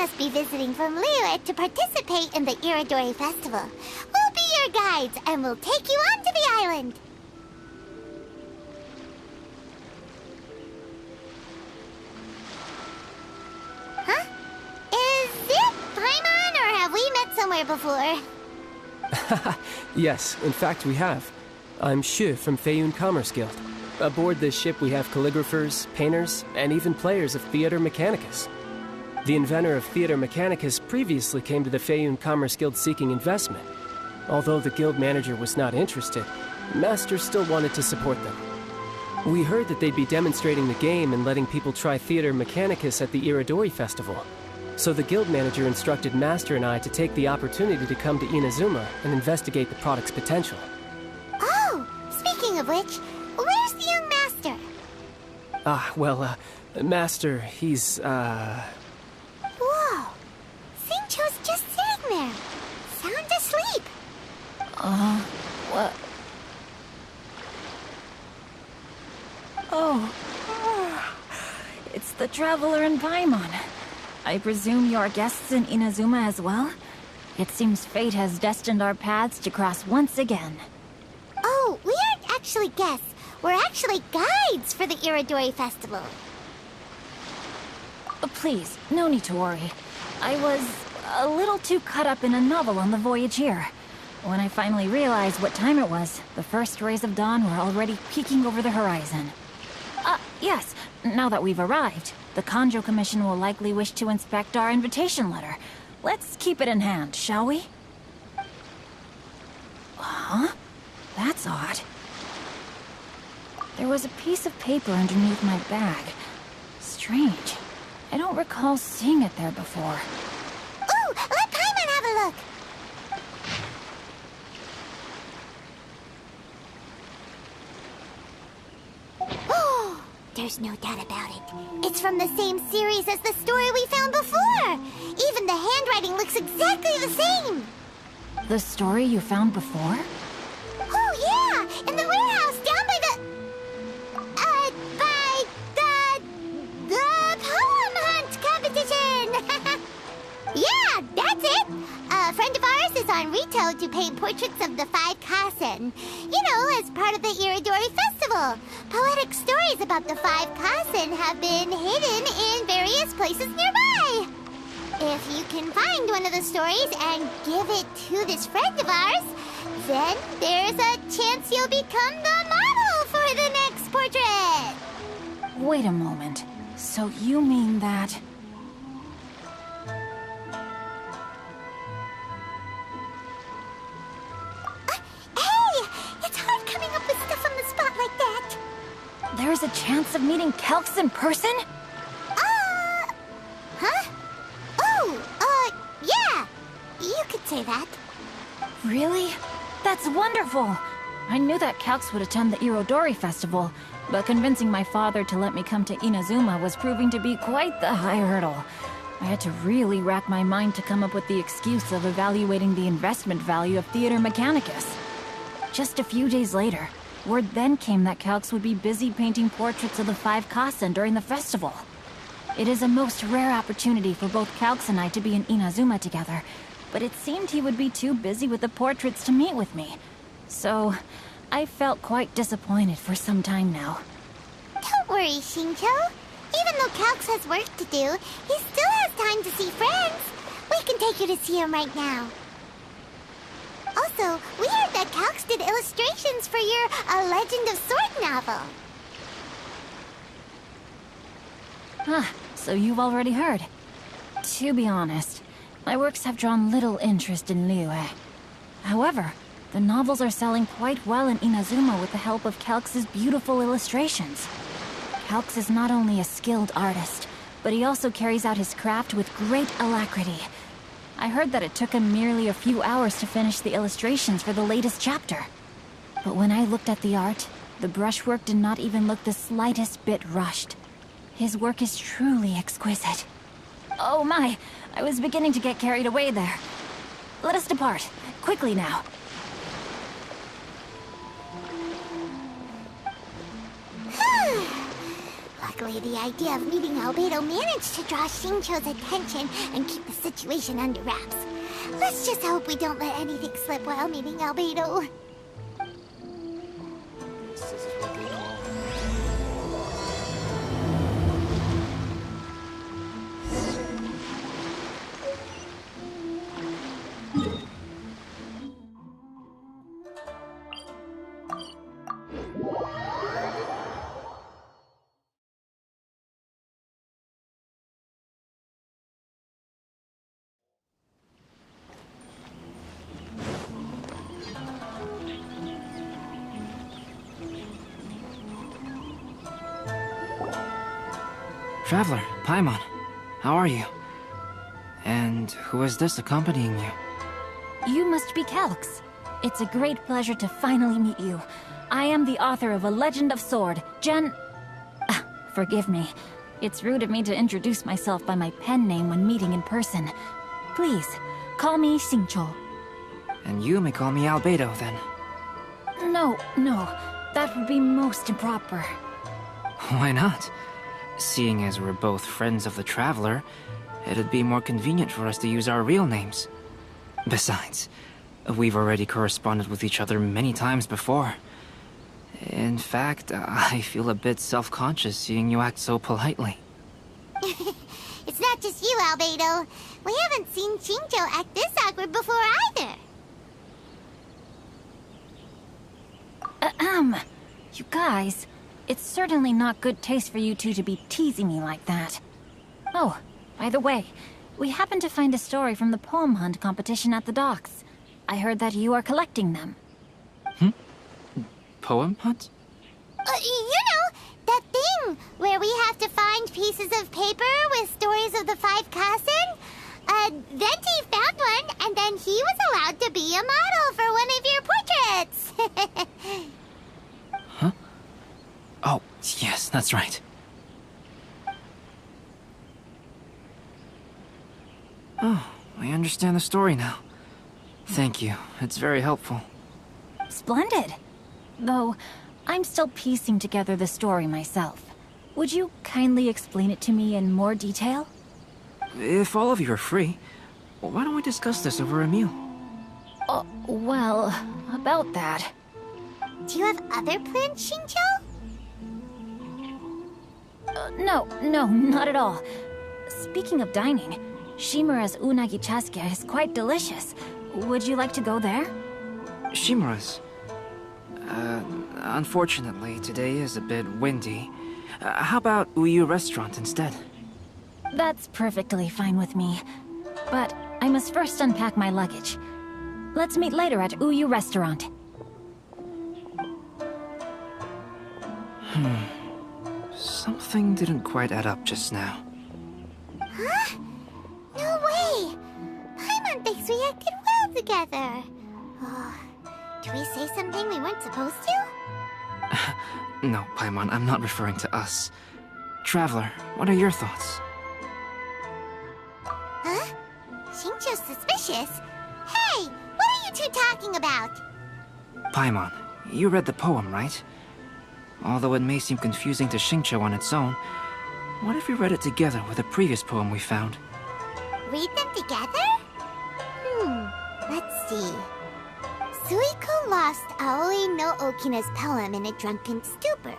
must be visiting from Liyue to participate in the Iridori Festival. We'll be your guides, and we'll take you onto the island. Huh? Is it Paimon, or have we met somewhere before? Yes, in fact we have. I'm Shu from Feiyun Commerce Guild. Aboard this ship we have calligraphers, painters, and even players of Theater Mechanicus. The inventor of Theater Mechanicus previously came to the Feiyun Commerce Guild seeking investment. Although the guild manager was not interested, Master still wanted to support them. We heard that they'd be demonstrating the game and letting people try Theater Mechanicus at the Iridori Festival. So the guild manager instructed Master and I to take the opportunity to come to Inazuma and investigate the product's potential. Oh, speaking of which, where's the young master? Master, he's, Whoa! Xingqiu's just sitting there, sound asleep. What? Oh, it's the Traveler and Paimon. I presume you're guests in Inazuma as well? It seems fate has destined our paths to cross once again. Oh, we aren't actually guests. We're actually guides for the Iridori Festival. Please, no need to worry. I was a little too caught up in a novel on the voyage here. When I finally realized what time it was, the first rays of dawn were already peeking over the horizon. Yes, now that we've arrived, the Kanjo Commission will likely wish to inspect our invitation letter. Let's keep it in hand, shall we? Huh? That's odd. There was a piece of paper underneath my bag. Strange. I don't recall seeing it there before. Ooh, let Paimon have a look! Oh, there's no doubt about it. It's from the same series as the story we found before! Even the handwriting looks exactly the same! The story you found before? Oh, yeah! In the warehouse down by the... the poem hunt competition! Yeah, that's it! A friend of ours is on Rito to paint portraits of the 5 Kasen. You know, as part of the Iridori Festival. Poetic stories about the 5 Kasen have been hidden in various places nearby. If you can find one of the stories and give it to this friend of ours, then there's a chance you'll become the model for the next portrait. Wait a moment. So you mean that... Hey! It's hard coming up with stuff on the spot like that. There's a chance of meeting Kelks in person? Huh? Oh, yeah. You could say that. Really? That's wonderful! I knew that Kelks would attend the Irodori Festival, but convincing my father to let me come to Inazuma was proving to be quite the high hurdle. I had to really rack my mind to come up with the excuse of evaluating the investment value of Theater Mechanicus. Just a few days later, word then came that Kelks would be busy painting portraits of the 5 Kasen during the festival. It is a most rare opportunity for both Kelks and I to be in Inazuma together, but it seemed he would be too busy with the portraits to meet with me. So, I felt quite disappointed for some time now. Don't worry, Xingqiu. Even though Kelks has work to do, he still has time to see friends. We can take you to see him right now. Also, we heard that Kelks did illustrations for your A Legend of Sword novel. So you've already heard. To be honest, my works have drawn little interest in Liyue. However, the novels are selling quite well in Inazuma with the help of Kelks' beautiful illustrations. Kelks is not only a skilled artist, but he also carries out his craft with great alacrity. I heard that it took him merely a few hours to finish the illustrations for the latest chapter. But when I looked at the art, the brushwork did not even look the slightest bit rushed. His work is truly exquisite. Oh my, I was beginning to get carried away there. Let us depart, quickly now. Looks Luckily, the idea of meeting Albedo managed to draw Xingqiu's attention and keep the situation under wraps. Let's just hope we don't let anything slip while meeting Albedo. Traveler, Paimon, how are you? And who is this accompanying you? You must be Calx. It's a great pleasure to finally meet you. I am the author of A Legend of Sword, Forgive me. It's rude of me to introduce myself by my pen name when meeting in person. Please, call me Xingqiu. And you may call me Albedo, then. No, that would be most improper. Why not? Seeing as we're both friends of the Traveler, it'd be more convenient for us to use our real names. Besides, we've already corresponded with each other many times before. In fact, I feel a bit self-conscious seeing you act so politely. It's not just you, Albedo. We haven't seen Xingqiu act this awkward before either. You guys, it's certainly not good taste for you two to be teasing me like that. Oh, by the way, we happened to find a story from the poem hunt competition at the docks. I heard that you are collecting them. Poem hunt? That thing where we have to find pieces of paper with stories of the 5 Kassen. Venti found one, and then he was allowed to be a model for one of your portraits. Huh? Oh, yes, that's right. Oh, I understand the story now. Thank you. It's very helpful. Splendid. Though, I'm still piecing together the story myself. Would you kindly explain it to me in more detail? If all of you are free, why don't we discuss this over a meal? Well, about that. Do you have other plans, Xingqiu? No, not at all. Speaking of dining, Shimura's unagi chasuke is quite delicious. Would you like to go there? Shimura's? Unfortunately, today is a bit windy. How about Uyu Restaurant instead? That's perfectly fine with me. But I must first unpack my luggage. Let's meet later at Uyu Restaurant. Something didn't quite add up just now. Huh? No way! Paimon thinks we acted well together. Oh, did we say something we weren't supposed to? No, Paimon, I'm not referring to us. Traveler, what are your thoughts? Huh? Xingqiu's suspicious? Hey, what are you two talking about? Paimon, you read the poem, right? Although it may seem confusing to Xingqiu on its own, what if we read it together with a previous poem we found? Read them together? Let's see. Suiko lost Aoi no Okina's poem in a drunken stupor.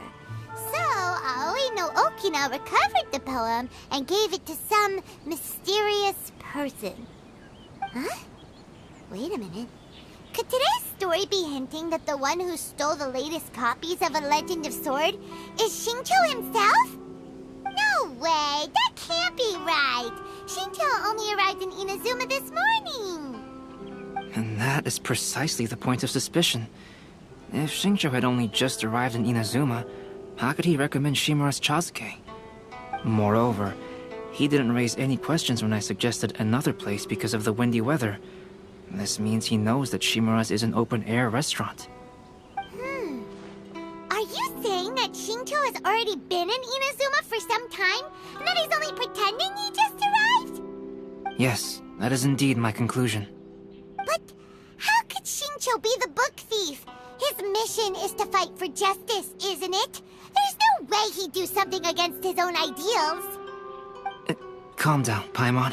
So, Aoi no Okina recovered the poem and gave it to some mysterious person. Huh? Wait a minute. Could today's story be hinting that the one who stole the latest copies of A Legend of Sword is Xingqiu himself? No way! That can't be right! Xingqiu only arrived in Inazuma this morning! And that is precisely the point of suspicion. If Xingqiu had only just arrived in Inazuma, how could he recommend Shimura's chasuke? Moreover, he didn't raise any questions when I suggested another place because of the windy weather. This means he knows that Shimura's is an open-air restaurant. Are you saying that Xingqiu has already been in Inazuma for some time, and that he's only pretending he just arrived? Yes, that is indeed my conclusion. But how could Xingqiu be the book thief? His mission is to fight for justice, isn't it? There's no way he'd do something against his own ideals. Calm down, Paimon.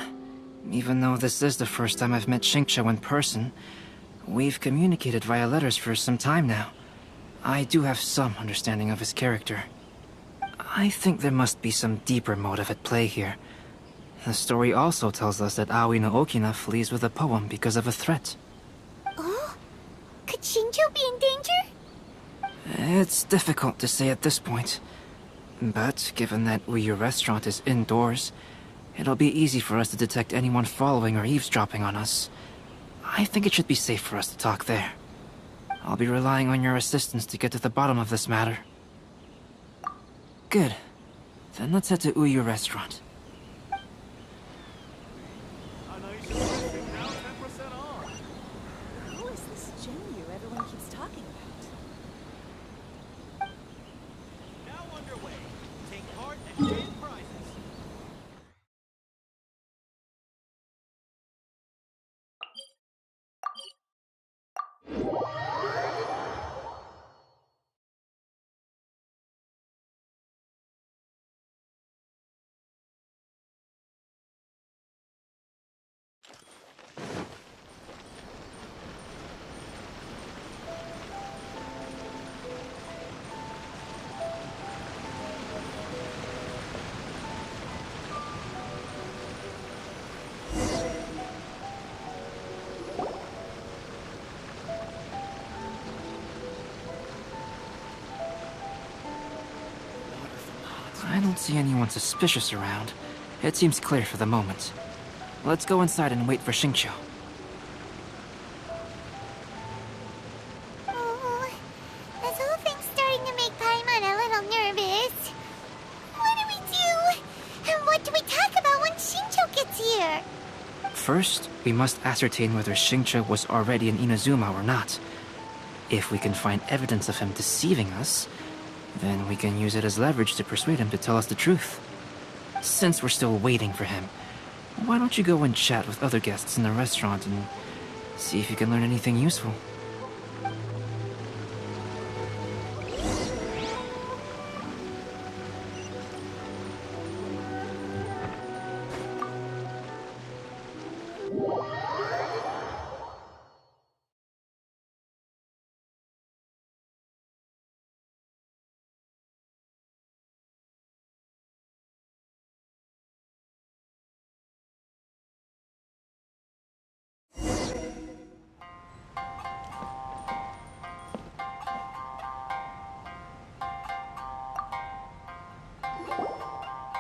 Even though this is the first time I've met Xingqiu in person, we've communicated via letters for some time now. I do have some understanding of his character. I think there must be some deeper motive at play here. The story also tells us that Aoi no Okina flees with a poem because of a threat. Oh? Could Xingqiu be in danger? It's difficult to say at this point. But given that Uyu Restaurant is indoors, it'll be easy for us to detect anyone following or eavesdropping on us. I think it should be safe for us to talk there. I'll be relying on your assistance to get to the bottom of this matter. Good. Then let's head to Uyu Restaurant. Who is this Jinyu everyone keeps talking about? Now underway. Take part and win prizes. I don't see anyone suspicious around. It seems clear for the moment. Let's go inside and wait for Xingqiu. Oh, this whole thing's starting to make Paimon a little nervous. What do we do? And what do we talk about when Xingqiu gets here? First, we must ascertain whether Xingqiu was already in Inazuma or not. If we can find evidence of him deceiving us, then we can use it as leverage to persuade him to tell us the truth. Since we're still waiting for him, why don't you go and chat with other guests in the restaurant and see if you can learn anything useful?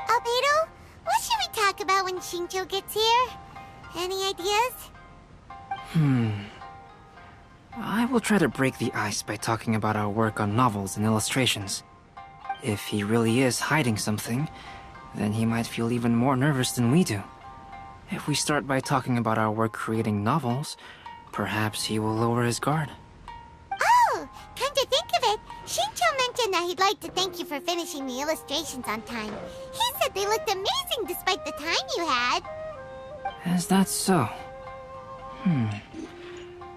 Albedo, what should we talk about when Xingqiu gets here? Any ideas? I will try to break the ice by talking about our work on novels and illustrations. If he really is hiding something, then he might feel even more nervous than we do. If we start by talking about our work creating novels, perhaps he will lower his guard. Oh, come to think of it, Xingqiu mentioned that he'd like to thank you for finishing the illustrations on time. He said they looked amazing despite the time you had. Is that so?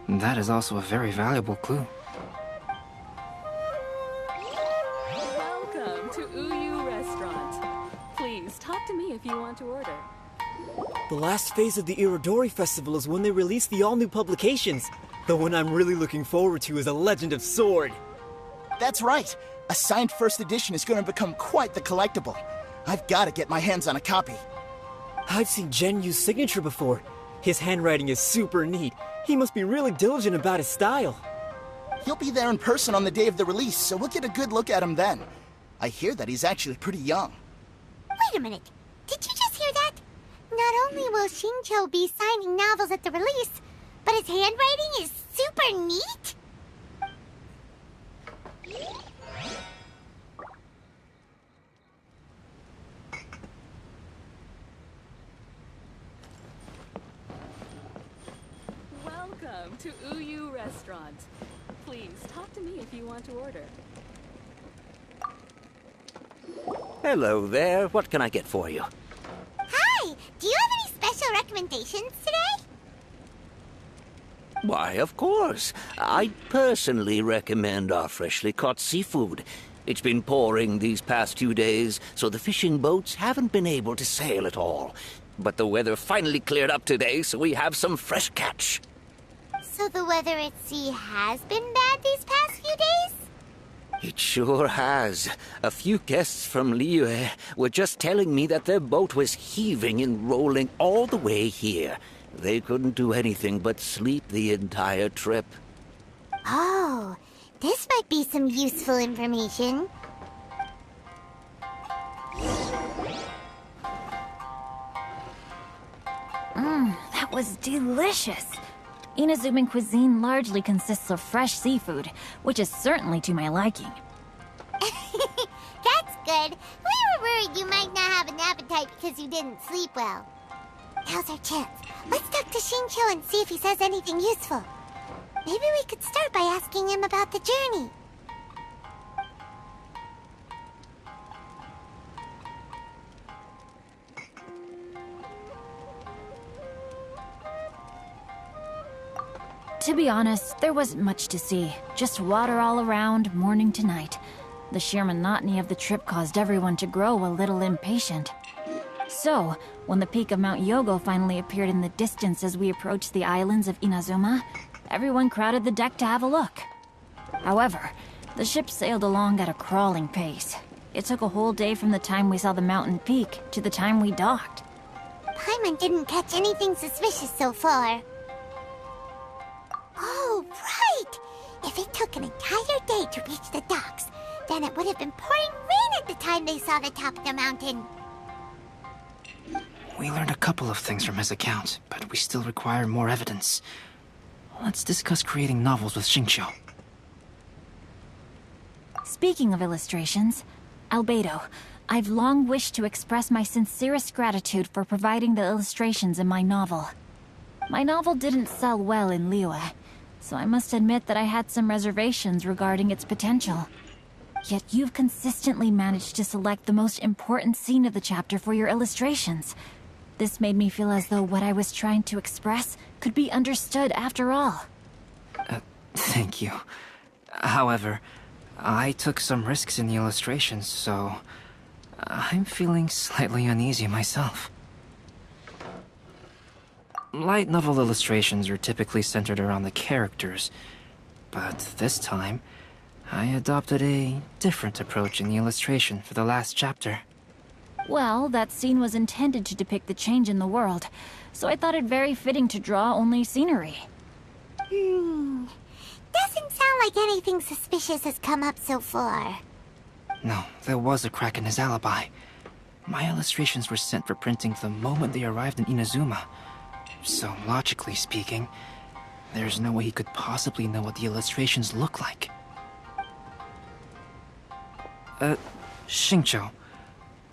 That is also a very valuable clue. Welcome to Uyu Restaurant. Please talk to me if you want to order. The last phase of the Irodori Festival is when they release the all-new publications. The one I'm really looking forward to is A Legend of Sword. That's right. A signed first edition is going to become quite the collectible. I've got to get my hands on a copy. I've seen Genyu's signature before. His handwriting is super neat. He must be really diligent about his style. He'll be there in person on the day of the release, so we'll get a good look at him then. I hear that he's actually pretty young. Wait a minute, did you just hear that? Not only will Xingqiu be signing novels at the release, but his handwriting is super neat? Welcome to Uyu Restaurant. Please talk to me if you want to order. Hello there. What can I get for you? Hi, do you have any special recommendations today? Why, of course. I personally recommend our freshly caught seafood. It's been pouring these past 2 days, so the fishing boats haven't been able to sail at all. But the weather finally cleared up today, so we have some fresh catch. So the weather at sea has been bad these past few days? It sure has. A few guests from Liyue were just telling me that their boat was heaving and rolling all the way here. They couldn't do anything but sleep the entire trip. Oh, this might be some useful information. That was delicious. Inazuman cuisine largely consists of fresh seafood, which is certainly to my liking. That's good. We were worried you might not have an appetite because you didn't sleep well. Now's our chance. Let's talk to Xingqiu and see if he says anything useful. Maybe we could start by asking him about the journey. To be honest, there wasn't much to see. Just water all around, morning to night. The sheer monotony of the trip caused everyone to grow a little impatient. So, when the peak of Mount Yogo finally appeared in the distance as we approached the islands of Inazuma, everyone crowded the deck to have a look. However, the ship sailed along at a crawling pace. It took a whole day from the time we saw the mountain peak to the time we docked. Paimon didn't catch anything suspicious so far. Oh, right! If it took an entire day to reach the docks, then it would have been pouring rain at the time they saw the top of the mountain. We learned a couple of things from his account, but we still require more evidence. Let's discuss creating novels with Xingqiu. Speaking of illustrations, Albedo, I've long wished to express my sincerest gratitude for providing the illustrations in my novel. My novel didn't sell well in Liyue, so I must admit that I had some reservations regarding its potential. Yet you've consistently managed to select the most important scene of the chapter for your illustrations. This made me feel as though what I was trying to express could be understood after all. Thank you. However, I took some risks in the illustrations, so I'm feeling slightly uneasy myself. Light novel illustrations are typically centered around the characters, but this time, I adopted a different approach in the illustration for the last chapter. Well, that scene was intended to depict the change in the world, so I thought it very fitting to draw only scenery. Doesn't sound like anything suspicious has come up so far. No, there was a crack in his alibi. My illustrations were sent for printing the moment they arrived in Inazuma. So, logically speaking, there's no way he could possibly know what the illustrations look like. Xingqiu,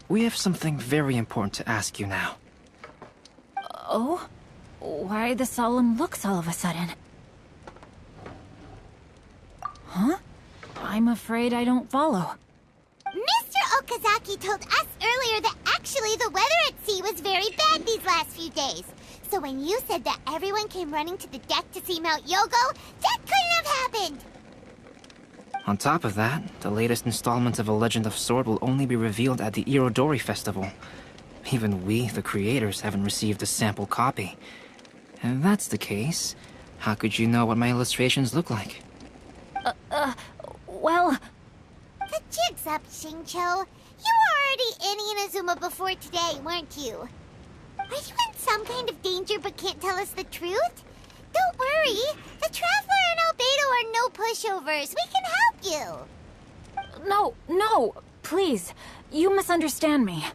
we have something very important to ask you now. Oh? Why the solemn looks all of a sudden? Huh? I'm afraid I don't follow. Mr. Okazaki told us earlier that actually the weather at sea was very bad these last few days. So when you said that everyone came running to the deck to see Mount Yogo, that couldn't have happened! On top of that, the latest installment of A Legend of Sword will only be revealed at the Irodori Festival. Even we, the creators, haven't received a sample copy. And if that's the case, how could you know what my illustrations look like? Well... The jig's up, Xingqiu. You were already in Inazuma before today, weren't you? Are you in some kind of danger but can't tell us the truth? Don't worry. The Traveler and Albedo are no pushovers. We can help you. No, please. You misunderstand me.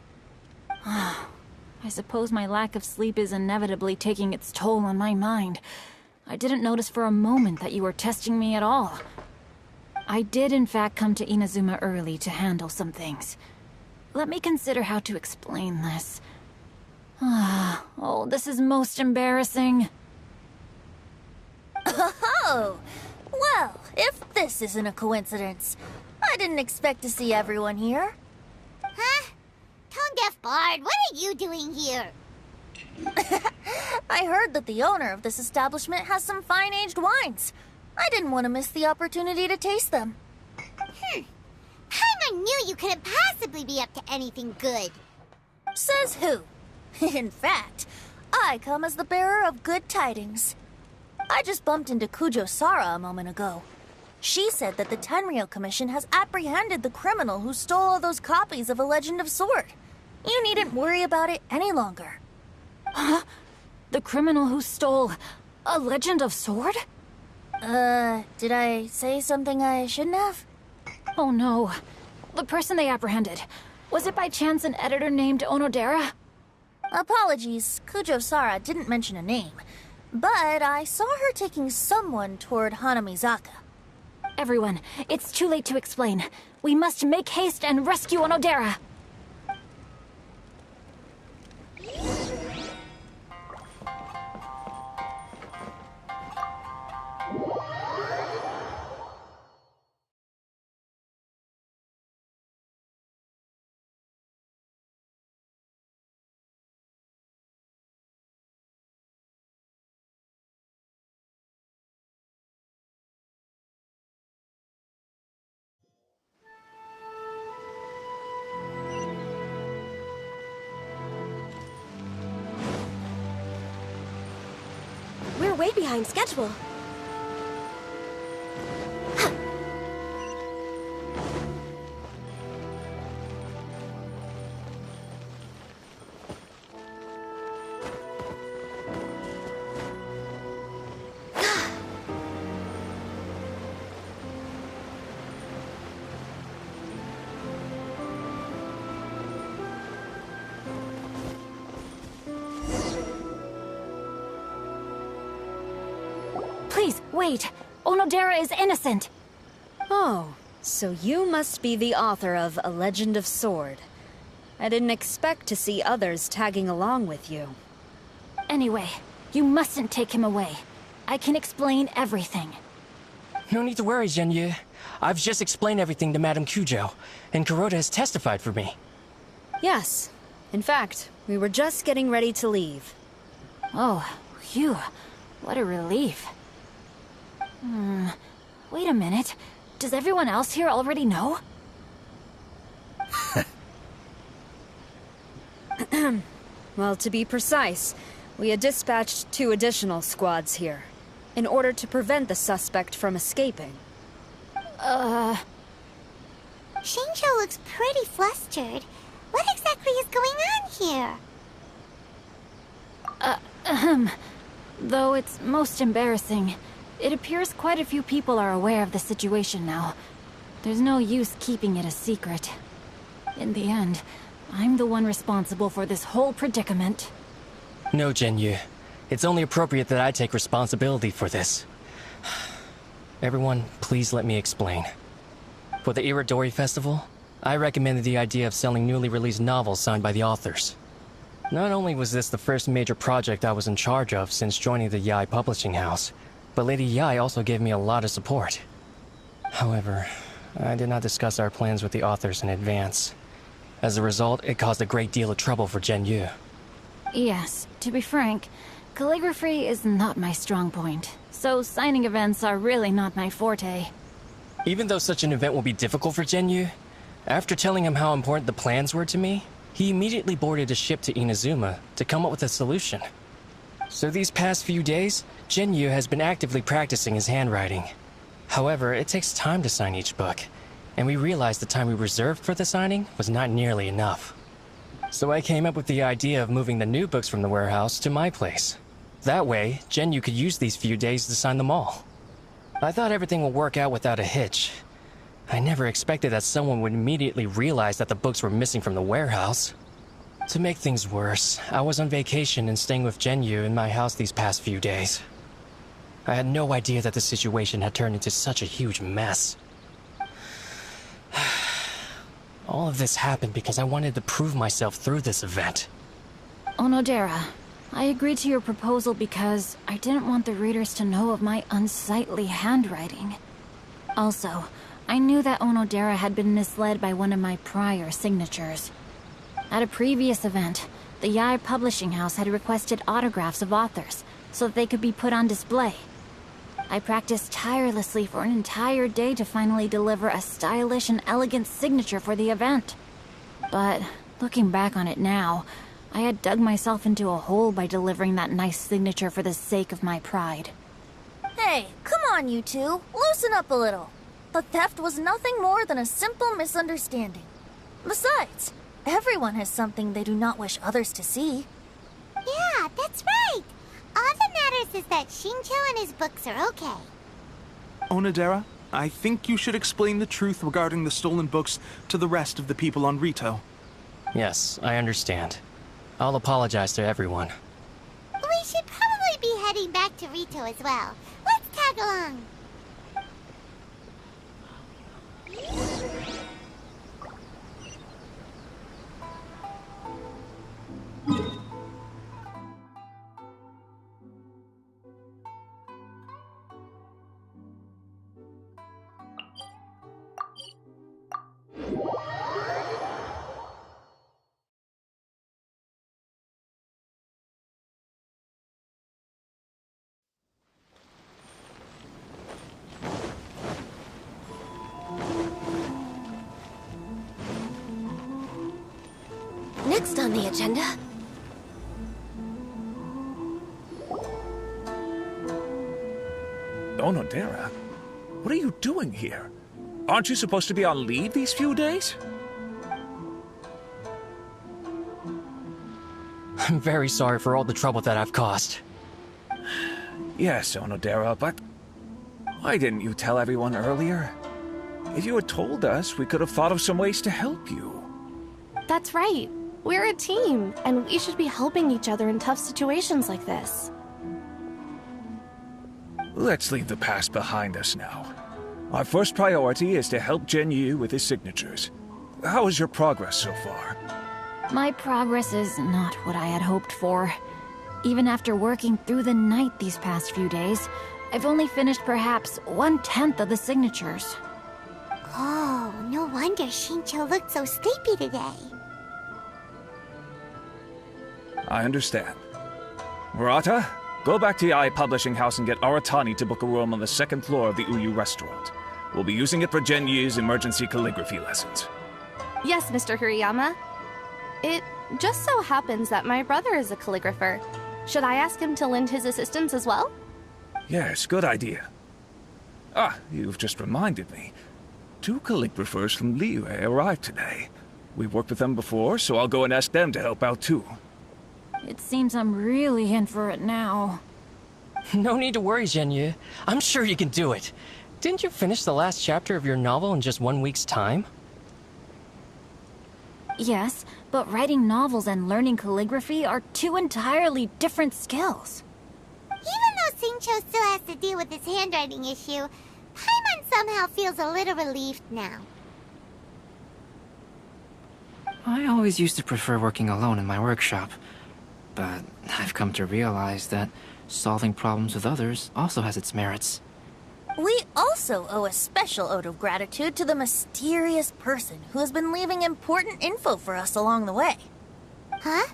I suppose my lack of sleep is inevitably taking its toll on my mind. I didn't notice for a moment that you were testing me at all. I did in fact come to Inazuma early to handle some things. Let me consider how to explain this. Oh, this is most embarrassing. Oh! Well, if this isn't a coincidence, I didn't expect to see everyone here. Huh? Tone-deaf bard, what are you doing here? I heard that the owner of this establishment has some fine-aged wines. I didn't want to miss the opportunity to taste them. Paimon I knew you couldn't possibly be up to anything good. Says who? In fact, I come as the bearer of good tidings. I just bumped into Kujo Sara a moment ago. She said that the Tenryou Commission has apprehended the criminal who stole all those copies of A Legend of Sword. You needn't worry about it any longer. Huh? The criminal who stole A Legend of Sword? Did I say something I shouldn't have? Oh no. The person they apprehended, was it by chance an editor named Onodera? Apologies, Kujo Sara didn't mention a name, but I saw her taking someone toward Hanamizaka. Everyone, it's too late to explain. We must make haste and rescue Onodera. We're way behind schedule. Please, wait. Onodera is innocent. Oh, so you must be the author of A Legend of Sword. I didn't expect to see others tagging along with you. Anyway, you mustn't take him away. I can explain everything. No need to worry, Genyu. I've just explained everything to Madame Kujo, and Kuroda has testified for me. Yes. In fact, we were just getting ready to leave. Oh, phew. What a relief. Wait a minute. Does everyone else here already know? Well, to be precise, we had dispatched 2 additional squads here, in order to prevent the suspect from escaping. Xingqiu looks pretty flustered. What exactly is going on here? Though it's most embarrassing, it appears quite a few people are aware of the situation now. There's no use keeping it a secret. In the end, I'm the one responsible for this whole predicament. No, Genyu. It's only appropriate that I take responsibility for this. Everyone, please let me explain. For the Irodori Festival, I recommended the idea of selling newly released novels signed by the authors. Not only was this the first major project I was in charge of since joining the Yae publishing house, but Lady Yae also gave me a lot of support. However, I did not discuss our plans with the authors in advance. As a result, it caused a great deal of trouble for Genyu. Yes, to be frank, calligraphy is not my strong point, so signing events are really not my forte. Even though such an event will be difficult for Genyu, after telling him how important the plans were to me, he immediately boarded a ship to Inazuma to come up with a solution. So these past few days, Genyu has been actively practicing his handwriting. However, it takes time to sign each book, and we realized the time we reserved for the signing was not nearly enough. So I came up with the idea of moving the new books from the warehouse to my place. That way, Genyu could use these few days to sign them all. I thought everything would work out without a hitch. I never expected that someone would immediately realize that the books were missing from the warehouse. To make things worse, I was on vacation and staying with Genyu in my house these past few days. I had no idea that the situation had turned into such a huge mess. All of this happened because I wanted to prove myself through this event. Onodera, I agreed to your proposal because I didn't want the readers to know of my unsightly handwriting. Also, I knew that Onodera had been misled by one of my prior signatures. At a previous event, the Yae publishing house had requested autographs of authors so that they could be put on display. I practiced tirelessly for an entire day to finally deliver a stylish and elegant signature for the event. But looking back on it now, I had dug myself into a hole by delivering that nice signature for the sake of my pride. Hey, come on, you two. Loosen up a little. The theft was nothing more than a simple misunderstanding. Besides, everyone has something they do not wish others to see. Yeah, that's right. All that matters is that Shincho and his books are okay. Onodera, I think you should explain the truth regarding the stolen books to the rest of the people on Rito. Yes, I understand. I'll apologize to everyone. We should probably be heading back to Rito as well. Let's tag along. Next on the agenda... Onodera, what are you doing here? Aren't you supposed to be on leave these few days? I'm very sorry for all the trouble that I've caused. Yes, Onodera, but why didn't you tell everyone earlier? If you had told us, we could have thought of some ways to help you. That's right. We're a team, and we should be helping each other in tough situations like this. Let's leave the past behind us now. Our first priority is to help Genyu with his signatures. How is your progress so far? My progress is not what I had hoped for. Even after working through the night these past few days, I've only finished perhaps 1/10 of the signatures. Oh, no wonder Shincho looked so sleepy today. I understand. Murata, go back to the Publishing House and get Aratani to book a room on the second floor of the Uyu restaurant. We'll be using it for Genyu's emergency calligraphy lessons. Yes, Mr. Hirayama. It just so happens that my brother is a calligrapher. Should I ask him to lend his assistance as well? Yes, good idea. Ah, you've just reminded me. 2 calligraphers from Liyue arrived today. We've worked with them before, so I'll go and ask them to help out too. It seems I'm really in for it now. No need to worry, Genyu. I'm sure you can do it. Didn't you finish the last chapter of your novel in just 1 week's time? Yes, but writing novels and learning calligraphy are 2 entirely different skills. Even though Shincho still has to deal with his handwriting issue, Paimon somehow feels a little relieved now. I always used to prefer working alone in my workshop, but I've come to realize that solving problems with others also has its merits. We also owe a special ode of gratitude to the mysterious person who has been leaving important info for us along the way. Huh?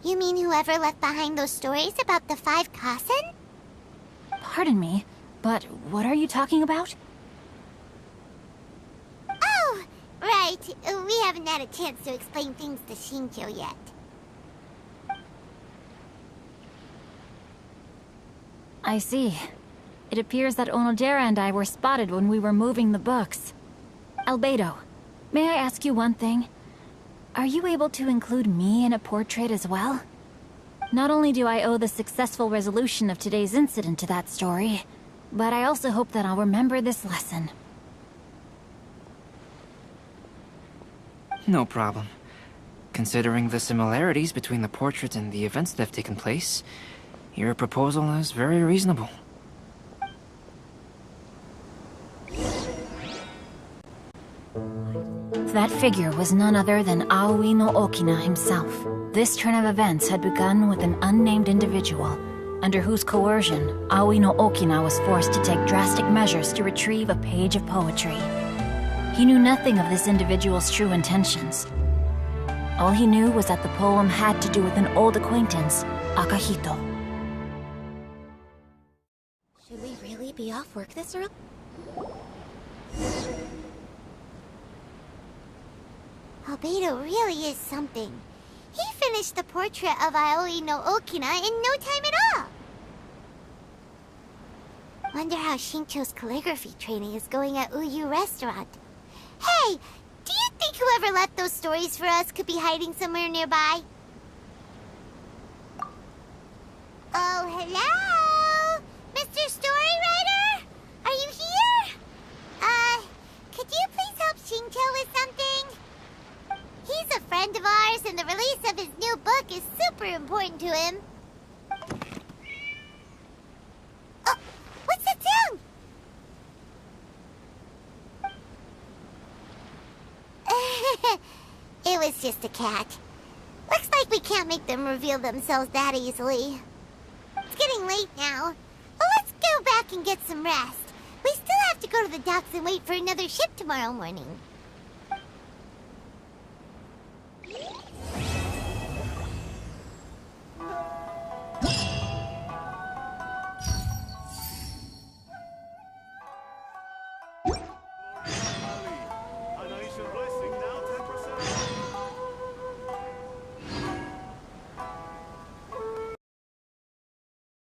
You mean whoever left behind those stories about the 5 Kasen? Pardon me, but what are you talking about? Oh, right. We haven't had a chance to explain things to Shincho yet. I see. It appears that Onodera and I were spotted when we were moving the books. Albedo, may I ask you one thing? Are you able to include me in a portrait as well? Not only do I owe the successful resolution of today's incident to that story, but I also hope that I'll remember this lesson. No problem. Considering the similarities between the portrait and the events that have taken place, your proposal is very reasonable. That figure was none other than Aoi no Okina himself. This turn of events had begun with an unnamed individual, under whose coercion, Aoi no Okina was forced to take drastic measures to retrieve a page of poetry. He knew nothing of this individual's true intentions. All he knew was that the poem had to do with an old acquaintance, Akahito. Should we really be off work this early? Albedo really is something. He finished the portrait of Aoi no Okina in no time at all. Wonder how Shincho's calligraphy training is going at Uyu Restaurant. Hey, do you think whoever left those stories for us could be hiding somewhere nearby? Oh, hello? Mr. Storywriter? Are you here? Could you please help Shincho with something? He's a friend of ours, and the release of his new book is super important to him. Oh, what's that sound? It was just a cat. Looks like we can't make them reveal themselves that easily. It's getting late now. Well, let's go back and get some rest. We still have to go to the docks and wait for another ship tomorrow morning.